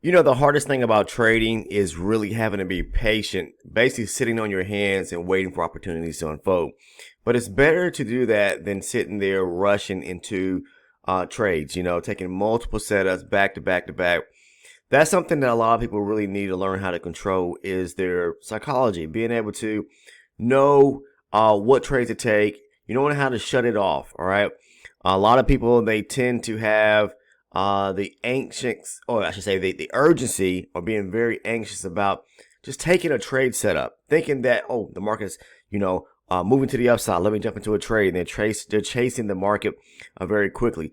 You know, the hardest thing about trading is really having to be patient, basically sitting on your hands and waiting for opportunities to unfold. But it's better to do that than sitting there rushing into trades, taking multiple setups back to back to back. That's something that a lot of people really need to learn how to control is their psychology, being able to know what trades to take. You know how to shut it off, all right? A lot of people, they tend to have the anxious, or I should say the urgency, or being very anxious about just taking a trade setup, thinking that, oh, the market's, moving to the upside. Let me jump into a trade. And they're chasing the market very quickly.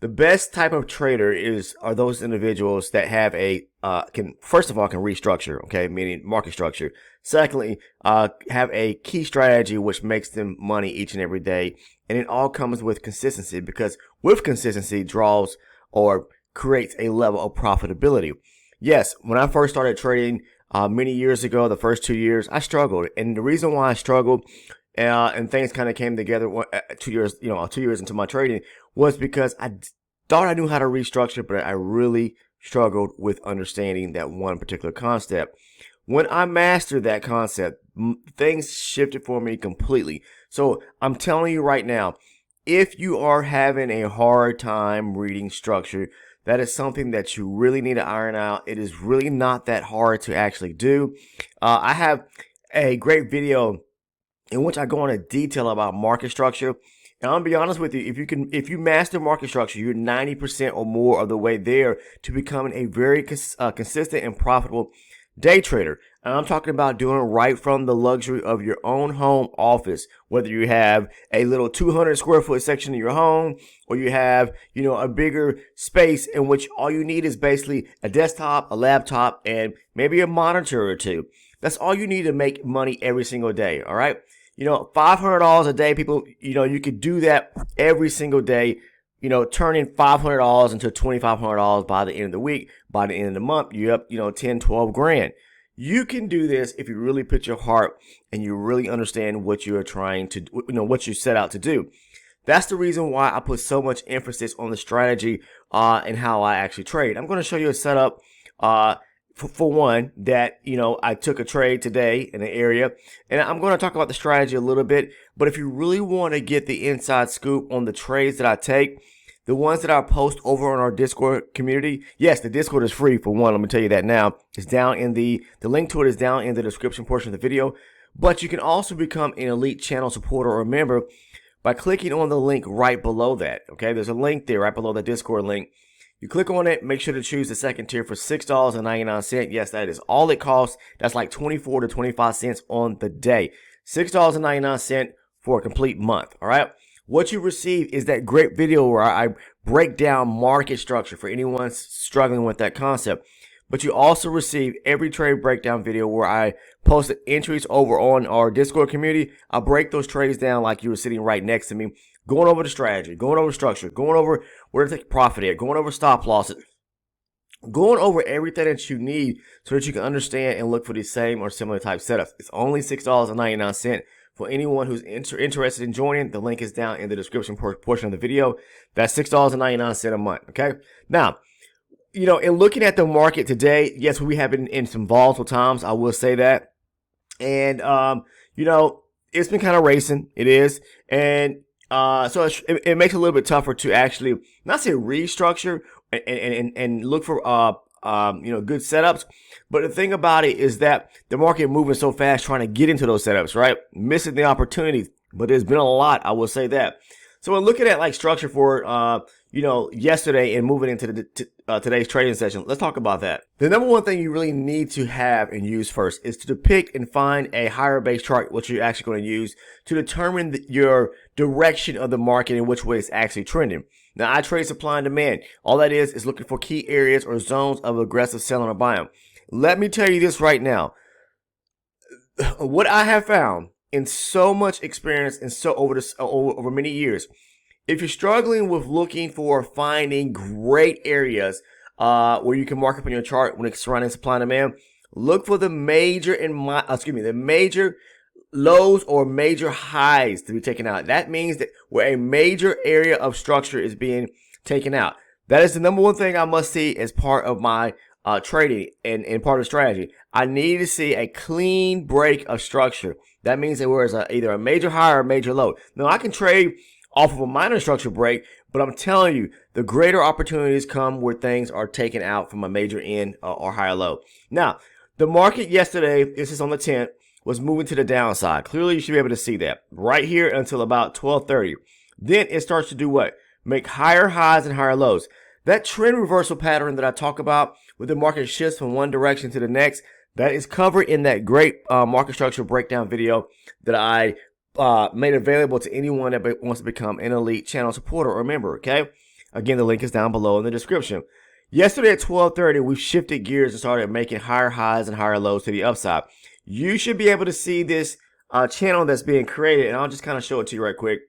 The best type of trader are those individuals that have can restructure, okay, meaning market structure. Secondly, have a key strategy which makes them money each and every day. And it all comes with consistency, because with consistency draws or creates a level of profitability. Yes, when I first started trading many years ago, the first 2 years, I struggled. And the reason why I struggled and things kind of came together 2 years, 2 years into my trading, was because I thought I knew how to restructure, but I really struggled with understanding that one particular concept. When I mastered that concept, things shifted for me completely. So I'm telling you right now, if you are having a hard time reading structure, that is something that you really need to iron out. It is really not that hard to actually do. I have a great video in which I go into detail about market structure. And I'm gonna be honest with you, if you master market structure, you're 90% or more of the way there to becoming a very consistent and profitable day trader. And I'm talking about doing it right from the luxury of your own home office, whether you have a little 200 square foot section in your home, or you have, a bigger space in which all you need is basically a desktop, a laptop, and maybe a monitor or two. That's all you need to make money every single day. All right. $500 a day, people, you could do that every single day, turning $500 into $2,500 by the end of the week. By the end of the month, you're up, 10, 12 grand. You can do this if you really put your heart and you really understand what you're trying to, what you set out to do. That's the reason why I put so much emphasis on the strategy and how I actually trade. I'm going to show you a setup for one that, I took a trade today in an area, and I'm going to talk about the strategy a little bit. But if you really want to get the inside scoop on the trades that I take, the ones that I post over on our Discord community, yes, the Discord is free for one. Let me tell you that now. It's down in the link to it is down in the description portion of the video. But you can also become an elite channel supporter or member by clicking on the link right below that. Okay, there's a link there right below the Discord link. You click on it, make sure to choose the second tier for $6.99. Yes, that is all it costs. That's like 24 to 25 cents on the day. $6.99 for a complete month. All right. What you receive is that great video where I break down market structure for anyone struggling with that concept. But you also receive every trade breakdown video where I post the entries over on our Discord community. I break those trades down like you were sitting right next to me, going over the strategy, going over structure, going over where to take profit at, going over stop losses, going over everything that you need so that you can understand and look for the same or similar type setups. It's only $6.99 for anyone who's interested in joining. The link is down in the description portion of the video. That's $6.99 a month. Okay. Now, in looking at the market today, yes, we have been in some volatile times. I will say that. And, it's been kind of racing. It is. And, so it makes it a little bit tougher to actually not say restructure and look for, good setups. But the thing about it is that the market moving so fast, trying to get into those setups, right? Missing the opportunities, but there's been a lot. I will say that. So we're looking at like structure for, yesterday and moving into today's trading session. Let's talk about that. The number one thing you really need to have and use first is to depict and find a higher base chart, which you're actually going to use to determine your direction of the market and which way it's actually trending. Now, I trade supply and demand. All that is looking for key areas or zones of aggressive selling or buying. Let me tell you this right now. What I have found in so much experience and so over many years, if you're struggling with looking for finding great areas where you can mark up on your chart when it's surrounding supply and demand, look for the major lows or major highs to be taken out. That means that where a major area of structure is being taken out. That is the number one thing I must see as part of my trading and part of the strategy, I need to see a clean break of structure. That means that there's either a major high or a major low. Now, I can trade off of a minor structure break, but I'm telling you, the greater opportunities come where things are taken out from a major end or higher low. Now, the market yesterday, this is on the 10th, was moving to the downside. Clearly, you should be able to see that right here until about 12:30. Then it starts to do what? Make higher highs and higher lows. That trend reversal pattern that I talk about, where the market shifts from one direction to the next, that is covered in that great market structure breakdown video that I made available to anyone that wants to become an elite channel supporter or member, okay? Again, the link is down below in the description. Yesterday at 12:30, we shifted gears and started making higher highs and higher lows to the upside. You should be able to see this channel that's being created, and I'll just kind of show it to you right quick.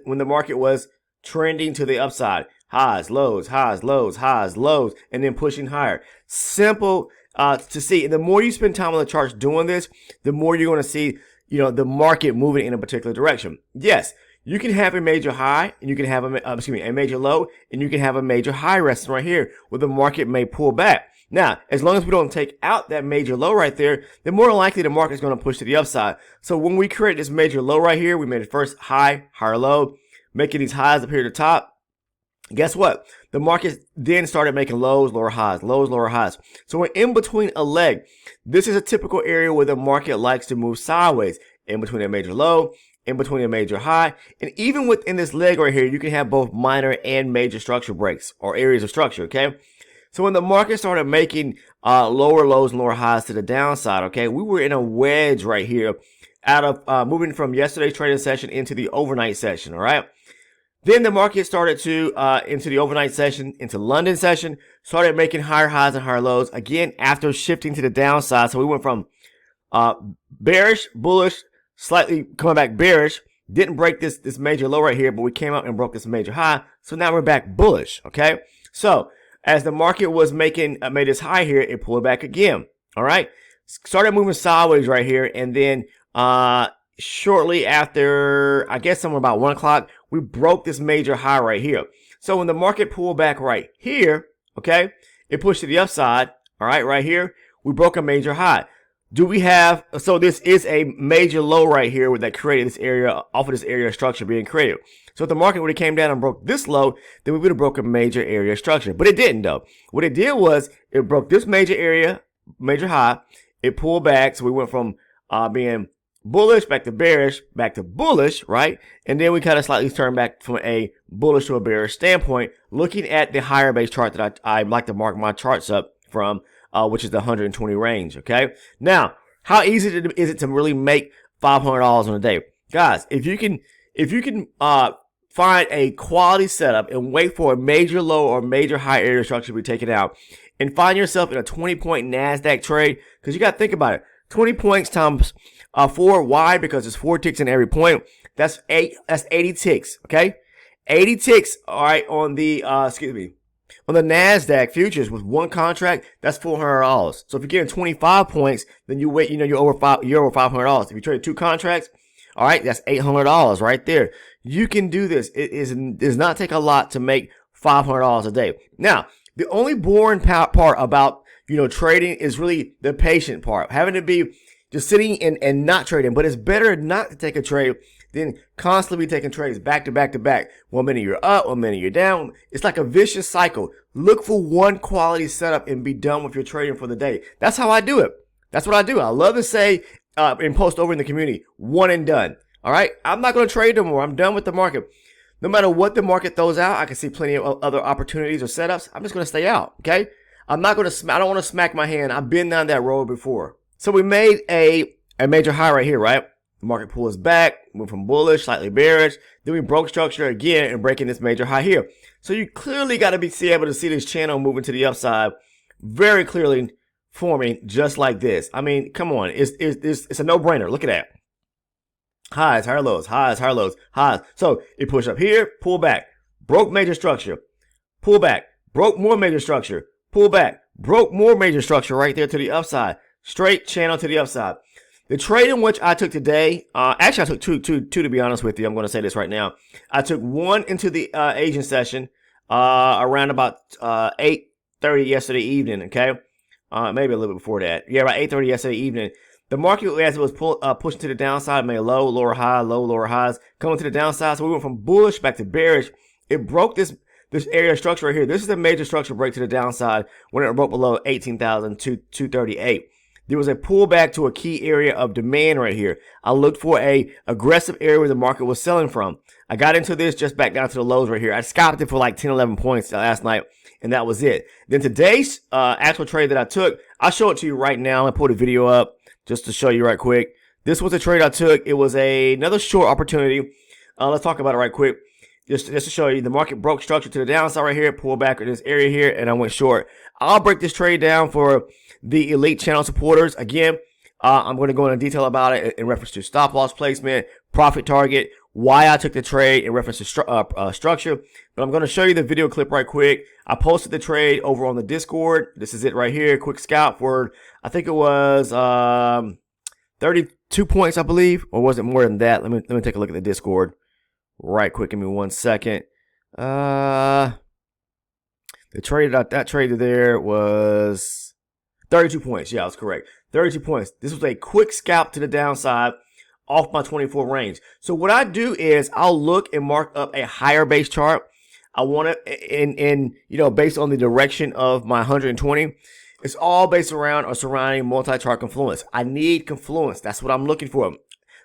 When the market was trending to the upside, highs, lows, highs, lows, highs, lows, and then pushing higher. Simple to see. And the more you spend time on the charts doing this, the more you're going to see, the market moving in a particular direction. Yes, you can have a major high, and you can have a major low, and you can have a major high resting right here, where the market may pull back. Now, as long as we don't take out that major low right there, then more likely the market's going to push to the upside. So when we create this major low right here, we made the first high, higher low, making these highs up here at the top. Guess what? The market then started making lows, lower highs, lows, lower highs. So we're in between a leg. This is a typical area where the market likes to move sideways, in between a major low, in between a major high. And even within this leg right here, you can have both minor and major structure breaks or areas of structure, okay? So when the market started making lower lows and lower highs to the downside, okay, we were in a wedge right here out of moving from yesterday's trading session into the overnight session, all right? Then the market started to, into the overnight session, into London session, started making higher highs and higher lows, again, after shifting to the downside. So we went from bearish, bullish, slightly coming back bearish, didn't break this major low right here, but we came up and broke this major high. So now we're back bullish, okay? So as the market was made this high here, it pulled back again, all right? Started moving sideways right here, and then shortly after, I guess somewhere about 1 o'clock, we broke this major high right here. So when the market pulled back right here, okay, it pushed to the upside, all right here, we broke a major high. So this is a major low right here that created this area, off of this area of structure being created. So if the market would have came down and broke this low, then we would have broke a major area of structure. But it didn't though. What it did was it broke this major area, major high. It pulled back. So we went from being bullish back to bearish, back to bullish, right? And then we kind of slightly turned back from a bullish to a bearish standpoint, looking at the higher base chart that I like to mark my charts up from, which is the 120 range, okay? Now, how easy is it to really make $500 on a day? Guys, if you can find a quality setup and wait for a major low or major high area structure to be taken out and find yourself in a 20-point NASDAQ trade, because you got to think about it. 20 points times 4. Why? Because there's 4 ticks in every point. That's 80 ticks, okay? 80 ticks, all right, on the, on the NASDAQ futures with one contract, that's $400. So if you're getting 25 points, then you're over $500. If you trade 2 contracts, all right, that's $800 right there. You can do this. It does not take a lot to make $500 a day. Now, the only boring part about, trading is really the patient part. Having to be just sitting and not trading. But it's better not to take a trade than constantly taking trades back to back to back. 1 minute you're up, 1 minute you're down. It's like a vicious cycle. Look for one quality setup and be done with your trading for the day. That's how I do it. That's what I do. I love to say and post over in the community, one and done. All right. I'm not going to trade no more. I'm done with the market. No matter what the market throws out, I can see plenty of other opportunities or setups. I'm just going to stay out. Okay. I don't want to smack my hand. I've been down that road before. So we made a major high right here, right? The market pulls back, went from bullish, slightly bearish. Then we broke structure again and breaking this major high here. So you clearly got to be able to see this channel moving to the upside very clearly forming just like this. I mean, come on. It's a no-brainer. Look at that. Highs, higher lows, highs, higher lows, highs. So it pushed up here, pull back, broke major structure, pull back, broke more major structure, pull back, broke more major structure right there to the upside. Straight channel to the upside. The trade in which I took today, actually I took two to be honest with you. I'm going to say this right now. I took one into the Asian session around about 8:30 8:30 yesterday evening, okay? Maybe a little bit before that. Yeah, about 8:30 yesterday evening. The market, as it was pushing to the downside, made low, lower high, low, lower highs, coming to the downside. So we went from bullish back to bearish. It broke this area of structure right here. This is a major structural break to the downside when it broke below 18,238. There was a pullback to a key area of demand right here. I looked for a aggressive area where the market was selling from. I got into this just back down to the lows right here. I scalped it for like 10, 11 points last night, and that was it. Then today's actual trade that I took, I'll show it to you right now. I put a video up just to show you right quick. This was a trade I took. It was another short opportunity. Let's talk about it right quick. Just to show you, the market broke structure to the downside right here, pulled back in this area here, and I went short. I'll break this trade down for the elite channel supporters. Again, I'm going to go into detail about it in reference to stop loss placement, profit target, why I took the trade in reference to structure. But I'm going to show you the video clip right quick. I posted the trade over on the Discord. This is it right here. Quick scalp for, I think it was 32 points, I believe, or was it more than that? Let me take a look at the Discord right quick. Give me 1 second. The trade that traded there was 32 points. Yeah, I was correct. 32 points. This was a quick scalp to the downside off my 24 range. So what I do is I'll look and mark up a higher base chart. I want it based on the direction of my 120. It's all based around or surrounding multi-chart confluence. I need confluence. That's what I'm looking for.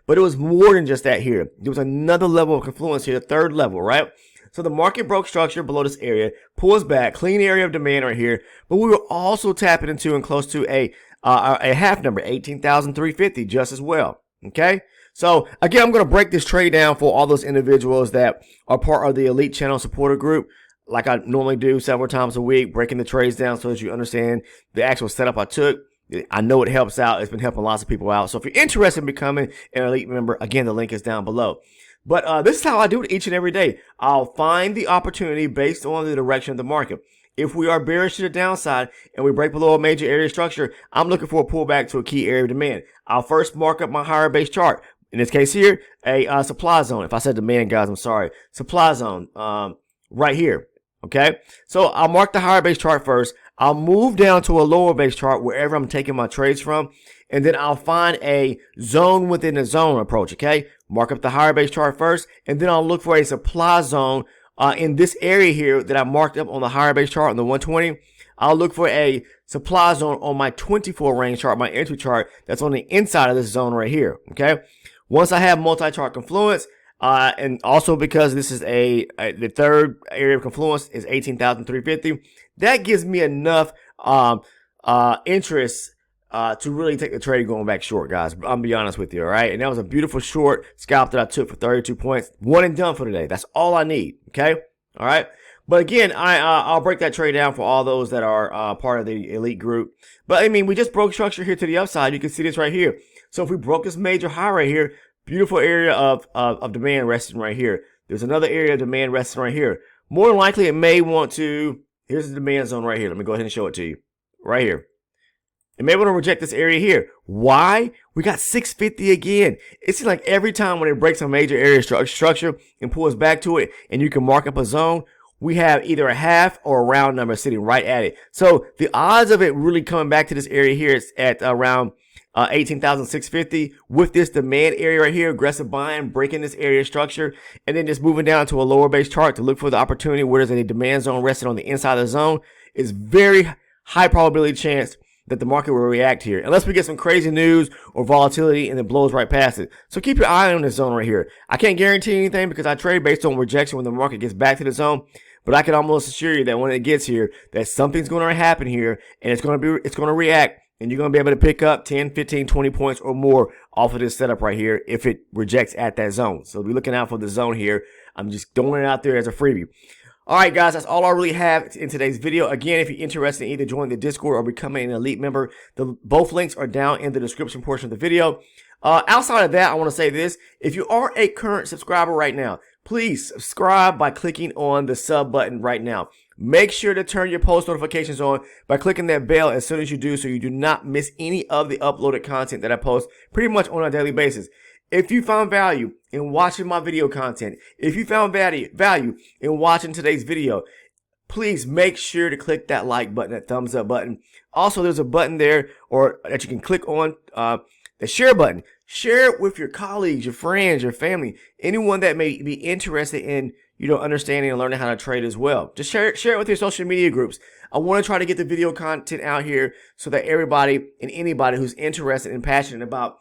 But it was more than just that here. There was another level of confluence here, the third level, right? So the market broke structure below this area, pulls back, clean area of demand right here. But we were also tapping into and close to a half number, 18,350 just as well. Okay. So again, I'm going to break this trade down for all those individuals that are part of the elite channel supporter group, like I normally do several times a week, breaking the trades down so that you understand the actual setup I took. I know it helps out. It's been helping lots of people out. So if you're interested in becoming an elite member, again, the link is down below. But this is how I do it each and every day. I'll find the opportunity based on the direction of the market. If we are bearish to the downside and we break below a major area structure, I'm looking for a pullback to a key area of demand. I'll first mark up my higher base chart. In this case here, a supply zone. If I said demand, guys, I'm sorry. Supply zone right here. Okay, so I'll mark the higher base chart first. I'll move down to a lower base chart wherever I'm taking my trades from, and then I'll find a zone within a zone approach. Okay, mark up the higher base chart first, and then I'll look for a supply zone in this area here that I marked up on the higher base chart on the 120. I'll look for a supply zone on my 24 range chart, my entry chart that's on the inside of this zone right here. Okay, once I have multi-chart confluence, and also because this is the third area of confluence is 18,350. That gives me enough interest to really take the trade going back short, guys. I'm gonna be honest with you, all right? And that was a beautiful short scalp that I took for 32 points. One and done for today. That's all I need, okay? All right? But again, I'll break that trade down for all those that are part of the elite group. But I mean, we just broke structure here to the upside. You can see this right here. So if we broke this major high right here, beautiful area of demand resting right here. There's another area of demand resting right here. More than likely, it may want to, here's the demand zone right here. Let me go ahead and show it to you. Right here. It may want to reject this area here. Why? We got 650 again. It seems like every time when it breaks a major area structure and pulls back to it and you can mark up a zone, we have either a half or a round number sitting right at it. So the odds of it really coming back to this area here is at around 18,650 with this demand area right here, aggressive buying, breaking this area structure, and then just moving down to a lower base chart to look for the opportunity where there's a demand zone resting on the inside of the zone. Is very high probability chance that the market will react here unless we get some crazy news or volatility and it blows right past it. So keep your eye on this zone right here. I can't guarantee anything because I trade based on rejection when the market gets back to the zone. But I can almost assure you that when it gets here, that something's going to happen here and it's going to react. And you're going to be able to pick up 10, 15, 20 points or more off of this setup right here if it rejects at that zone. So be looking out for the zone here. I'm just throwing it out there as a freebie. All right, guys, that's all I really have in today's video. Again, if you're interested in either joining the Discord or becoming an elite member, both links are down in the description portion of the video. Outside of that, I want to say this. If you are a current subscriber right now, please subscribe by clicking on the sub button right now. Make sure to turn your post notifications on by clicking that bell as soon as you do so you do not miss any of the uploaded content that I post pretty much on a daily basis. If you found value in watching my video content, if you found value in watching today's video, please make sure to click that like button, that thumbs up button. Also, there's a button there or that you can click on, the share button. Share it with your colleagues, your friends, your family, anyone that may be interested in, understanding and learning how to trade as well. Just share it with your social media groups. I want to try to get the video content out here so that everybody and anybody who's interested and passionate about,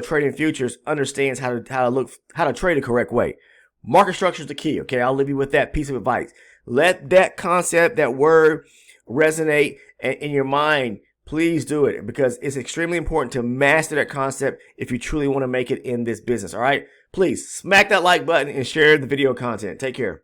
trading futures understands how to trade the correct way. Market structure is the key. Okay. I'll leave you with that piece of advice. Let that concept, that word resonate in your mind. Please do it, because it's extremely important to master that concept if you truly want to make it in this business. All right. Please smack that like button and share the video content. Take care.